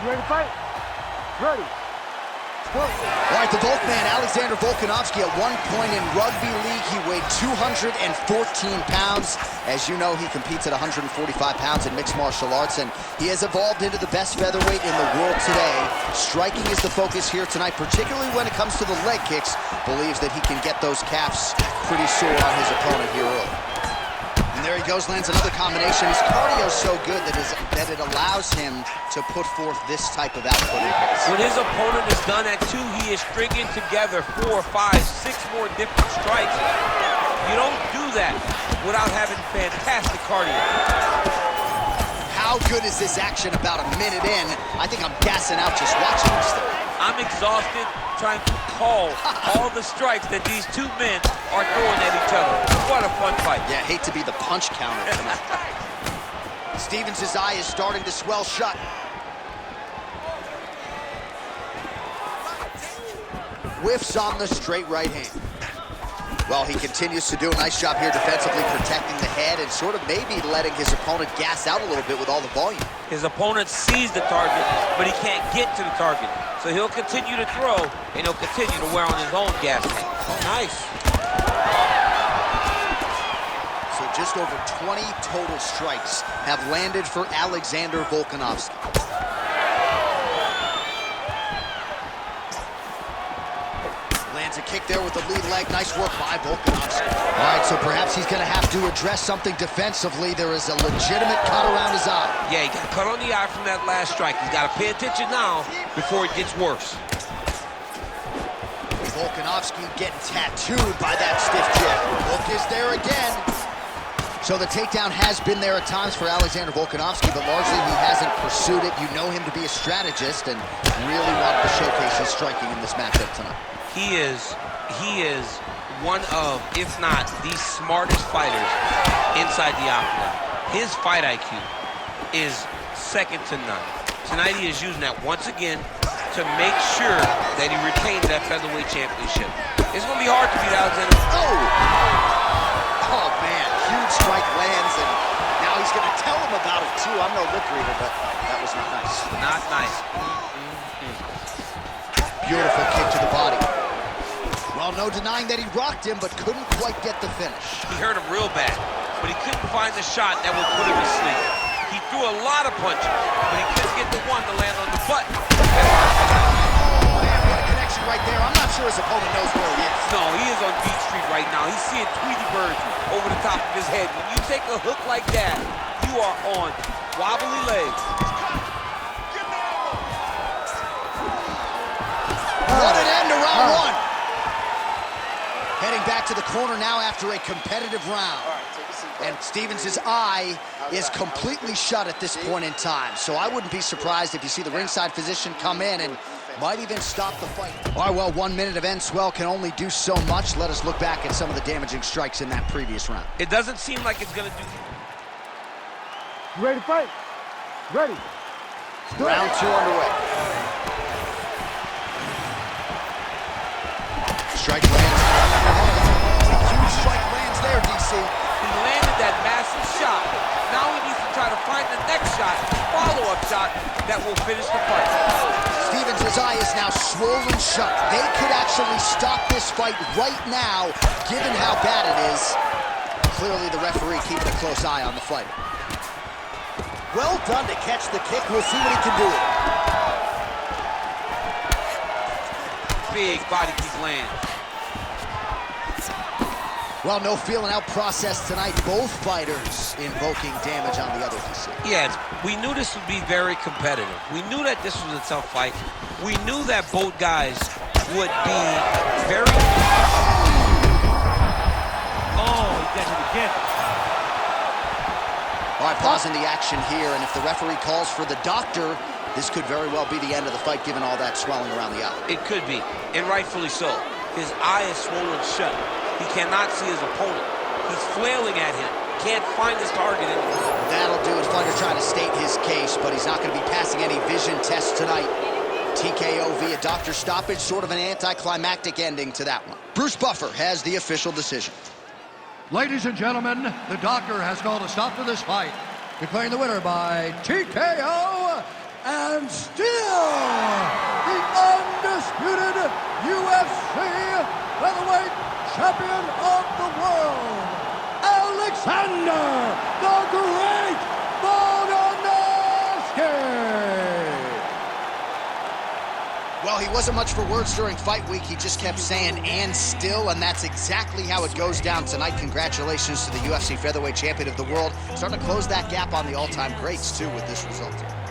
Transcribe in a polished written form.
You ready to fight? Ready. All right, the Volkman, Alexander Volkanovski, at one point in rugby league, he weighed 214 pounds. As you know, he competes at 145 pounds in mixed martial arts, and he has evolved into the best featherweight in the world today. Striking is the focus here tonight, particularly when it comes to the leg kicks. Believes that he can get those calves pretty sore on his opponent here early. And there he goes, lands another combination. His cardio's so good that it allows him to put forth this type of output. When his opponent is done at 2, he is stringing together 4, 5, 6 more different strikes. You don't do that without having fantastic cardio. How good is this action about a minute in? I think I'm gassing out just watching this thing. I'm exhausted trying to call all the strikes that these two men are throwing at each other. What a fun fight. Yeah, hate to be the punch counter tonight. Stevens' eye is starting to swell shut. Whiffs on the straight right hand. Well, he continues to do a nice job here defensively, protecting the head and sort of maybe letting his opponent gas out a little bit with all the volume. His opponent sees the target, but he can't get to the target. So he'll continue to throw, and he'll continue to wear on his own gas tank. Oh, nice. So just over 20 total strikes have landed for Alexander Volkanovski. Lands a kick there with the lead leg. Nice work by Volkanovski. All right, so perhaps he's going to have to address something defensively. There is a legitimate cut around his eye. Yeah, he got a cut on the eye from that last strike. He's got to pay attention now before it gets worse. Volkanovski getting tattooed by that stiff jab. Hook is there again. So the takedown has been there at times for Alexander Volkanovski, but largely he hasn't pursued it. You know him to be a strategist and really wanted to showcase his striking in this matchup tonight. He is one of, if not the smartest fighters inside the octagon. His fight IQ is second to none. Tonight he is using that once again to make sure that he retains that featherweight championship. It's going to be hard to beat Alexander. Oh man, huge strike lands, and now he's going to tell him about it too. I'm no lip reader, but that was not nice. Not nice. Beautiful kick to the body. Well, no denying that he rocked him, but couldn't quite get the finish. He hurt him real bad, but he couldn't find the shot that would put him to sleep. He threw a lot of punches, but he couldn't get the one to land on the butt. Oh, man, what a connection right there. I'm not sure his opponent knows where he is. No, he is on Beach Street right now. He's seeing Tweety birds over the top of his head. When you take a hook like that, you are on wobbly legs. What an end to round one. Heading back to the corner now after a competitive round. And Stevens' eye is completely shut at this point in time. So I wouldn't be surprised if you see the ringside physician come in and might even stop the fight. All right, well, 1 minute of end swell can only do so much. Let us look back at some of the damaging strikes in that previous round. It doesn't seem like it's going to do. You ready to fight? Ready. Round 2 underway. Strike lands. Huge strike lands there, DC. He landed that massive shot. Now he needs to try to find the next shot, follow-up shot, that will finish the fight. Stevens' eye is now swollen shut. They could actually stop this fight right now, given how bad it is. Clearly the referee keeping a close eye on the fighter. Well done to catch the kick. We'll see what he can do with it. Big body kick land. Well, no feeling out process tonight. Both fighters invoking damage on the other DC. Yeah, we knew this would be very competitive. We knew that this was a tough fight. We knew that both guys would be very... Oh, he does it again. All right, pausing the action here, and if the referee calls for the doctor, this could very well be the end of the fight, given all that swelling around the eye. It could be, and rightfully so. His eye is swollen shut. He cannot see his opponent. He's flailing at him. Can't find his target anymore. That'll do it. Fighter trying to state his case, but he's not going to be passing any vision tests tonight. TKO via doctor stoppage, sort of an anticlimactic ending to that one. Bruce Buffer has the official decision. Ladies and gentlemen, the doctor has called a stop to this fight, declaring the winner by TKO and Steve. champion of the world, Alexander the Great Volkanovski. Well, he wasn't much for words during fight week. He just kept saying, and still, and that's exactly how it goes down tonight. Congratulations to the UFC featherweight champion of the world. Starting to close that gap on the all-time greats, too, with this result.